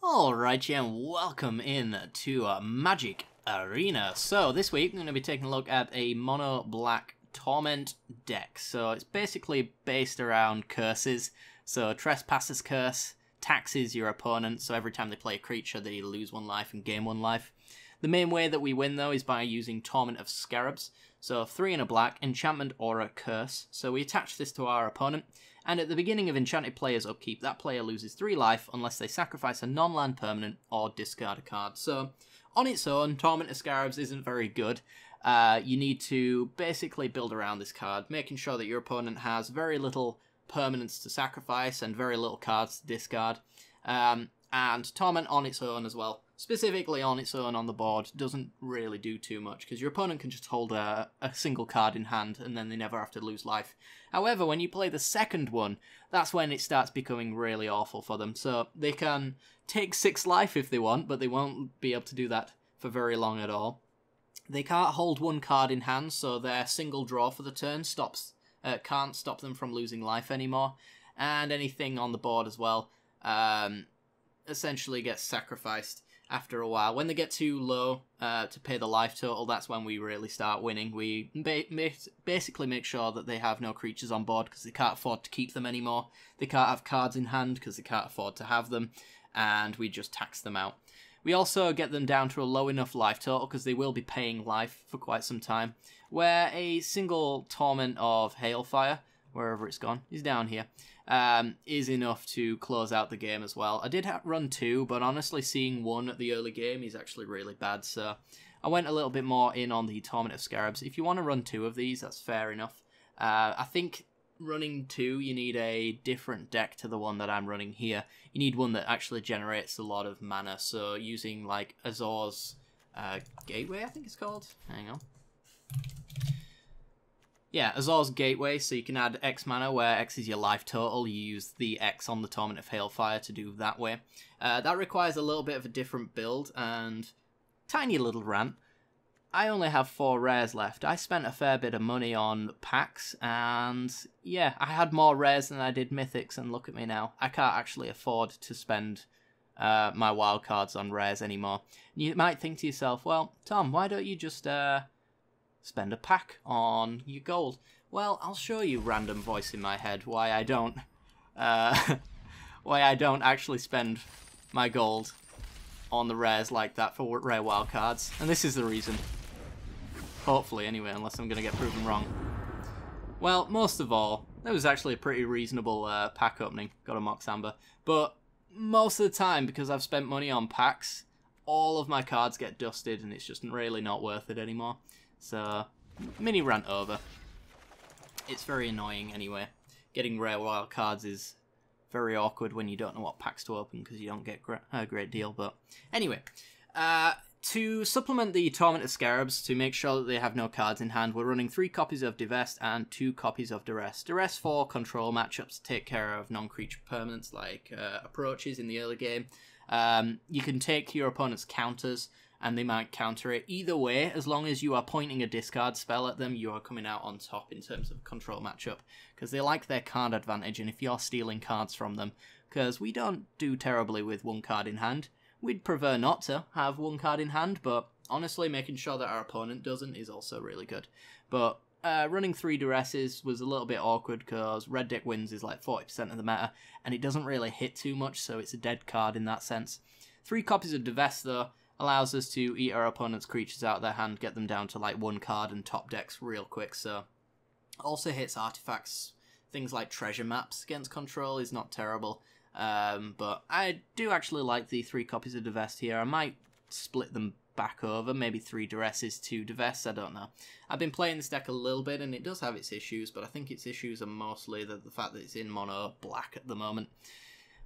Alright, yeah, and welcome in to Magic Arena. So this week I'm going to be taking a look at a mono black Torment deck. So it's basically based around curses. So Trespassers Curse taxes your opponent, so every time they play a creature they lose 1 life and gain 1 life. The main way that we win though is by using Torment of Scarabs. So 3 and a black, Enchantment Aura Curse. So we attach this to our opponent, and at the beginning of Enchanted Player's upkeep, that player loses 3 life unless they sacrifice a non-land permanent or discard a card. So on its own, Torment of Scarabs isn't very good. You need to basically build around this card, making sure that your opponent has very little permanents to sacrifice and very little cards to discard. And Torment on its own as well, specifically on its own on the board, doesn't really do too much, because your opponent can just hold a single card in hand and then they never have to lose life. However, when you play the second one, that's when it starts becoming really awful for them. So they can take 6 life if they want, but they won't be able to do that for very long at all. They can't hold 1 card in hand, so their single draw for the turn can't stop them from losing life anymore. And anything on the board as well essentially gets sacrificed after a while. When they get too low to pay the life total, that's when we really start winning. We basically make sure that they have no creatures on board because they can't afford to keep them anymore. They can't have cards in hand because they can't afford to have them, and we just tax them out. We also get them down to a low enough life total because they will be paying life for quite some time, where a single Torment of Hailfire, wherever it's gone, is down here, is enough to close out the game as well. I did run 2, but honestly seeing 1 at the early game is actually really bad, so I went a little bit more in on the Torment of Scarabs. If you want to run 2 of these, that's fair enough. I think running 2, you need a different deck to the one that I'm running here. You need one that actually generates a lot of mana, so using like Azor's Gateway, I think it's called. Hang on. Yeah, Azor's Gateway, so you can add X mana, where X is your life total. You use the X on the Torment of Hailfire to do that way. That requires a little bit of a different build, and tiny little rant. I only have 4 rares left. I spent a fair bit of money on packs, and yeah, I had more rares than I did mythics, and look at me now. I can't actually afford to spend my wildcards on rares anymore. You might think to yourself, well, Tom, why don't you just spend a pack on your gold? Well, I'll show you, random voice in my head, why I don't actually spend my gold on the rares like that for rare wildcards. And this is the reason. Hopefully, anyway, unless I'm going to get proven wrong. Well, most of all, that was actually a pretty reasonable pack opening. Got a Mox Amber. But most of the time, because I've spent money on packs, all of my cards get dusted and it's just really not worth it anymore. So, mini rant over. It's very annoying anyway. Getting rare wild cards is very awkward when you don't know what packs to open because you don't get a great deal. But anyway, to supplement the Torment of Scarabs, to make sure that they have no cards in hand, we're running 3 copies of Divest and 2 copies of Duress. Duress for control matchups to take care of non-creature permanents like approaches in the early game. You can take your opponent's counters and they might counter it. Either way, as long as you are pointing a discard spell at them, you are coming out on top in terms of control matchup, because they like their card advantage, and if you're stealing cards from them, because we don't do terribly with 1 card in hand. We'd prefer not to have 1 card in hand, but honestly, making sure that our opponent doesn't is also really good. But running 3 Duresses was a little bit awkward, because Red Deck Wins is like 40% of the meta, and it doesn't really hit too much, so it's a dead card in that sense. 3 copies of Divest, though, allows us to eat our opponent's creatures out of their hand, get them down to like 1 card and top decks real quick. So also hits artifacts. Things like treasure maps against control is not terrible. But I do actually like the 3 copies of Divest here. I might split them back over, maybe 3 Duresses, 2 Divest, I don't know. I've been playing this deck a little bit and it does have its issues, but I think its issues are mostly the fact that it's in mono black at the moment.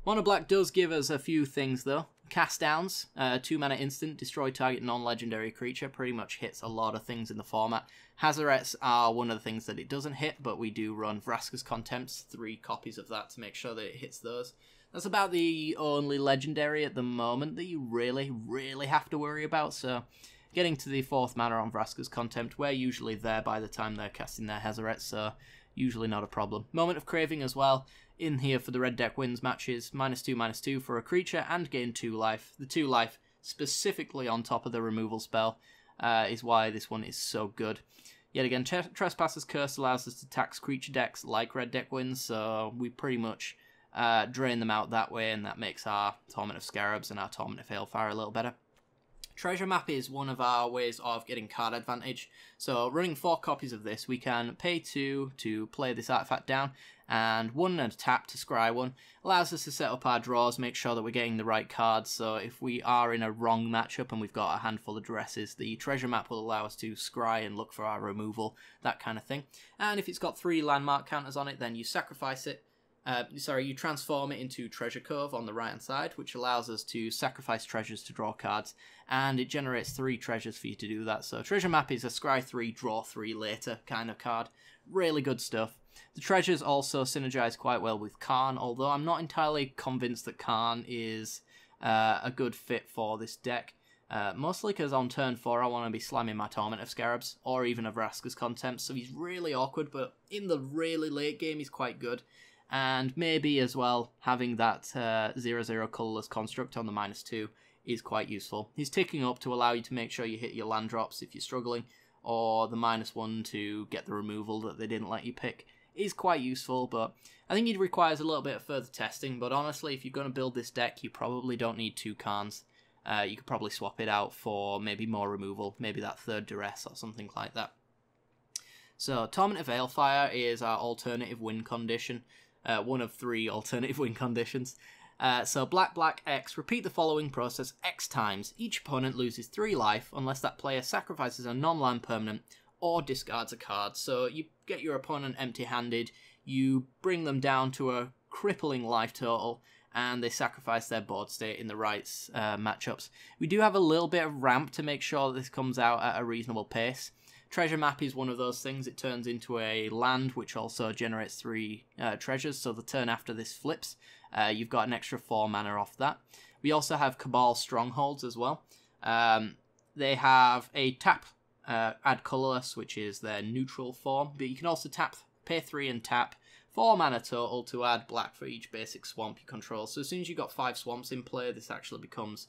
Mono black does give us a few things though. Cast downs, 2 mana instant, destroy target non-legendary creature, pretty much hits a lot of things in the format. Hazarets are one of the things that it doesn't hit, but we do run Vraska's Contempts, 3 copies of that to make sure that it hits those. That's about the only legendary at the moment that you really, really have to worry about, so getting to the 4th mana on Vraska's Contempt, we're usually there by the time they're casting their Hazarets, so usually not a problem. Moment of Craving as well, in here for the red deck wins matches, -2/-2 for a creature, and gain 2 life. The 2 life, specifically on top of the removal spell, is why this one is so good. Yet again, Trespasser's Curse allows us to tax creature decks like red deck wins, so we pretty much drain them out that way, and that makes our Torment of Scarabs and our Torment of Hailfire a little better. Treasure Map is one of our ways of getting card advantage. So running 4 copies of this, we can pay 2 to play this artifact down, and 1 and a tap to scry 1. Allows us to set up our draws, make sure that we're getting the right cards. So if we are in a wrong matchup and we've got a handful of dresses, the Treasure Map will allow us to scry and look for our removal, that kind of thing. And if it's got 3 landmark counters on it, then you sacrifice it. You transform it into Treasure Cove on the right hand side, which allows us to sacrifice treasures to draw cards, and it generates 3 treasures for you to do that. So Treasure Map is a scry 3, draw 3 later kind of card. Really good stuff. The treasures also synergize quite well with Karn, although I'm not entirely convinced that Karn is a good fit for this deck. Mostly because on turn 4 I want to be slamming my Torment of Scarabs, or even of Vraska's Contempt, so he's really awkward, but in the really late game he's quite good. And maybe as well, having that 0/0 colourless construct on the -2 is quite useful. He's ticking up to allow you to make sure you hit your land drops if you're struggling, or the -1 to get the removal that they didn't let you pick is quite useful, but I think it requires a little bit of further testing. But honestly, if you're going to build this deck, you probably don't need 2 Karns. You could probably swap it out for maybe more removal, maybe that 3rd Duress or something like that. So Torment of Hailfire is our alternative win condition. One of 3 alternative win conditions. So black, X, repeat the following process X times. Each opponent loses 3 life unless that player sacrifices a non-land permanent or discards a card. So you get your opponent empty-handed, you bring them down to a crippling life total, and they sacrifice their board state in the right matchups. We do have a little bit of ramp to make sure that this comes out at a reasonable pace. Treasure Map is one of those things. It turns into a land, which also generates 3 treasures, so the turn after this flips. You've got an extra 4 mana off that. We also have Cabal Strongholds as well. They have a tap, add colourless, which is their neutral form, but you can also tap, pay 3 and tap 4 mana total to add black for each basic swamp you control. So as soon as you've got 5 swamps in play, this actually becomes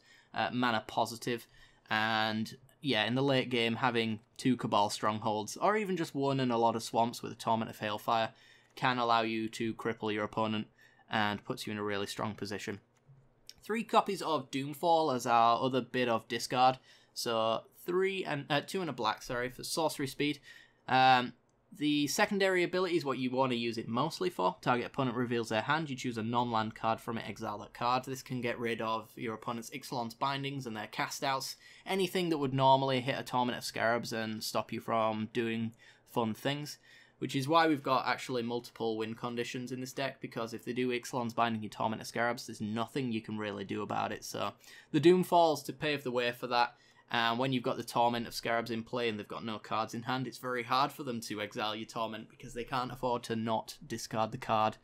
mana positive, and yeah, in the late game, having 2 Cabal Strongholds, or even just 1 and a lot of swamps with a Torment of Hailfire, can allow you to cripple your opponent and puts you in a really strong position. 3 copies of Doomfall as our other bit of discard. So 2 and a black, sorry, for sorcery speed. The secondary ability is what you want to use it mostly for. Target opponent reveals their hand. You choose a non-land card from it, exile that card. This can get rid of your opponent's Ixalan's Bindings and their cast-outs. Anything that would normally hit a Torment of Scarabs and stop you from doing fun things. Which is why we've got actually multiple win conditions in this deck, because if they do Ixalan's Binding and Torment of Scarabs, there's nothing you can really do about it. So the Doomfalls to pave the way for that. And when you've got the Torment of Scarabs in play and they've got no cards in hand, it's very hard for them to exile your Torment, because they can't afford to not discard the card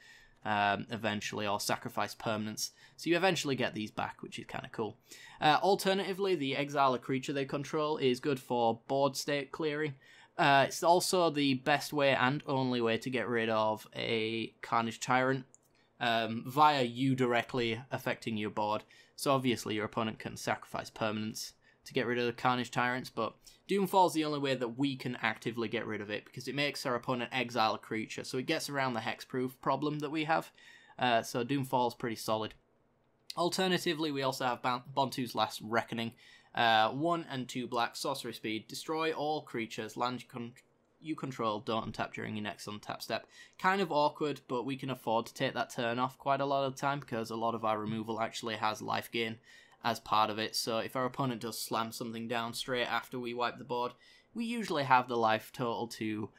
eventually, or sacrifice permanents. So you eventually get these back, which is kind of cool. Alternatively, the exile a creature they control is good for board state clearing. It's also the best way and only way to get rid of a Carnage Tyrant via you directly affecting your board. So obviously your opponent can sacrifice permanents to get rid of the Carnage Tyrants, but Doomfall's the only way that we can actively get rid of it, because it makes our opponent exile a creature, so it gets around the hexproof problem that we have. So Doomfall's pretty solid. Alternatively, we also have Bontu's Last Reckoning. 1 and 2 black, sorcery speed, destroy all creatures, land you control, don't untap during your next untap step. Kind of awkward, but we can afford to take that turn off quite a lot of the time, because a lot of our removal actually has life gain as part of it. So if our opponent does slam something down straight after we wipe the board, we usually have the life total to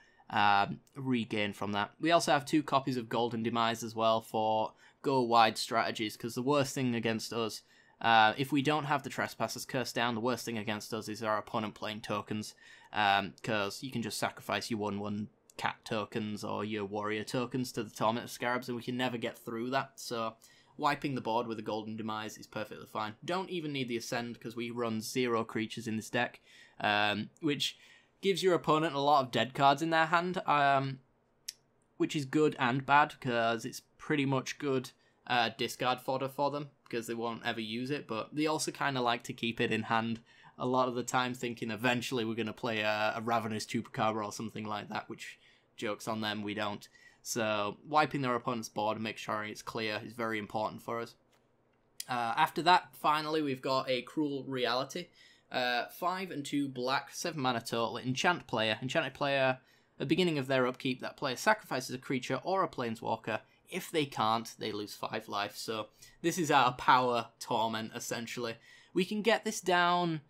regain from that. We also have 2 copies of Golden Demise as well for go wide strategies, because the worst thing against us, if we don't have the Trespasser's Curse down, the worst thing against us is our opponent playing tokens, because you can just sacrifice your 1/1 cat tokens or your warrior tokens to the Torment of Scarabs, and we can never get through that. So wiping the board with a Golden Demise is perfectly fine. Don't even need the Ascend, because we run 0 creatures in this deck, which gives your opponent a lot of dead cards in their hand. which is good and bad, because it's pretty much good discard fodder for them, because they won't ever use it, but they also kind of like to keep it in hand a lot of the time, thinking eventually we're going to play a Ravenous Chupacabra or something like that, which, joke's on them, we don't. So wiping their opponent's board and make sure it's clear is very important for us. After that, finally, we've got a Cruel Reality. 5 and 2 black, 7 mana total, enchant player. Enchanted player, at the beginning of their upkeep, that player sacrifices a creature or a planeswalker. If they can't, they lose 5 life. So this is our power torment, essentially. We can get this down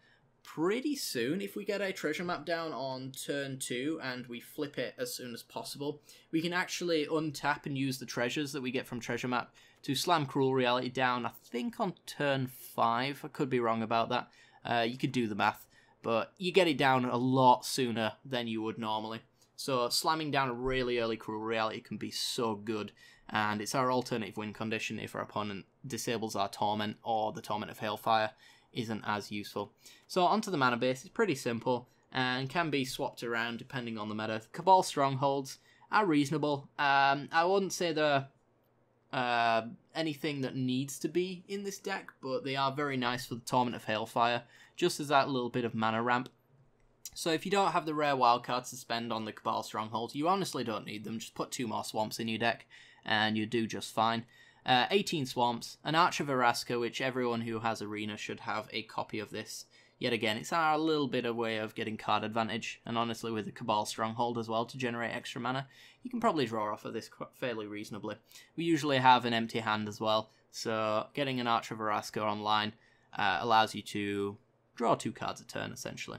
pretty soon if we get a treasure map down on turn 2 and we flip it as soon as possible. We can actually untap and use the treasures that we get from treasure map to slam Cruel Reality down, I think on turn 5. I could be wrong about that. You could do the math, but you get it down a lot sooner than you would normally. So slamming down a really early Cruel Reality can be so good, and it's our alternative win condition if our opponent disables our Torment or the Torment of Hailfire isn't as useful. So onto the mana base, it's pretty simple and can be swapped around depending on the meta. Cabal Strongholds are reasonable. I wouldn't say they're anything that needs to be in this deck, but they are very nice for the Torment of Hailfire, just as that little bit of mana ramp. So if you don't have the rare wildcards to spend on the Cabal Strongholds, you honestly don't need them. Just put 2 more Swamps in your deck and you do just fine. 18 Swamps, an Arch of Eraska, which everyone who has Arena should have a copy of this. Yet again, it's our little bit of way of getting card advantage, and honestly with the Cabal Stronghold as well to generate extra mana, you can probably draw off of this fairly reasonably. We usually have an empty hand as well, so getting an Arch of Eraska online allows you to draw 2 cards a turn, essentially.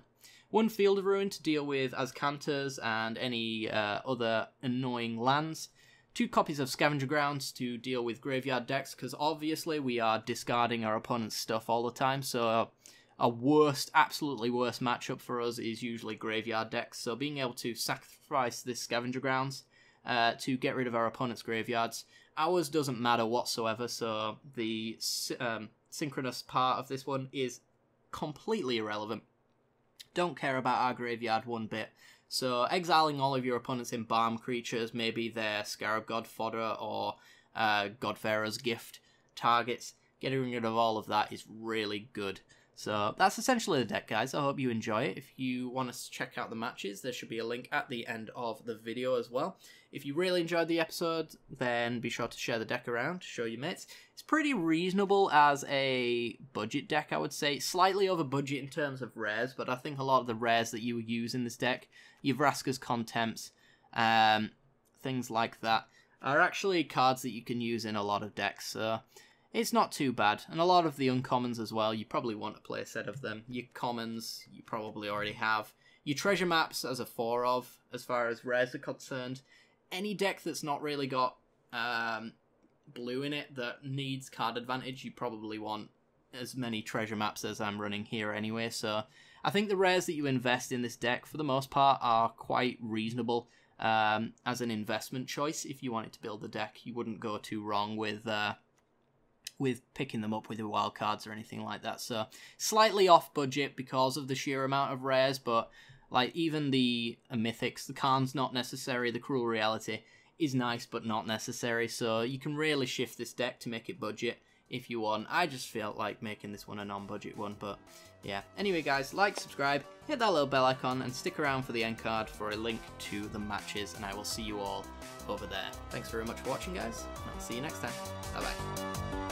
1 Field of Ruin to deal with Azcanters and any other annoying lands. 2 copies of Scavenger Grounds to deal with graveyard decks, because obviously we are discarding our opponent's stuff all the time, so a worst, absolutely worst matchup for us is usually graveyard decks, so being able to sacrifice this Scavenger Grounds to get rid of our opponent's graveyards. Ours doesn't matter whatsoever, so the synchronous part of this one is completely irrelevant. Don't care about our graveyard one bit. So exiling all of your opponent's embalm creatures, maybe their Scarab God fodder or Godfarer's Gift targets, getting rid of all of that is really good. So that's essentially the deck, guys. I hope you enjoy it. If you want to check out the matches, there should be a link at the end of the video as well. If you really enjoyed the episode, then be sure to share the deck around, show your mates. It's pretty reasonable as a budget deck, I would say. Slightly over budget in terms of rares, but I think a lot of the rares that you use in this deck, your Vraska's Contempts, things like that, are actually cards that you can use in a lot of decks, so it's not too bad. And a lot of the uncommons as well, you probably want to play a set of them. Your commons, you probably already have. Your treasure maps as a 4 of, as far as rares are concerned. Any deck that's not really got blue in it that needs card advantage, you probably want as many treasure maps as I'm running here anyway. So I think the rares that you invest in this deck, for the most part, are quite reasonable as an investment choice. If you wanted to build the deck, you wouldn't go too wrong with picking them up with your wild cards or anything like that. So slightly off budget because of the sheer amount of rares, but like even the mythics, the Karn's not necessary, the Cruel Reality is nice but not necessary, so you can really shift this deck to make it budget if you want. I just felt like making this one a non-budget one, but yeah. Anyway guys, like, subscribe, hit that little bell icon, and stick around for the end card for a link to the matches, and I will see you all over there. Thanks very much for watching, guys, and I'll see you next time. Bye bye.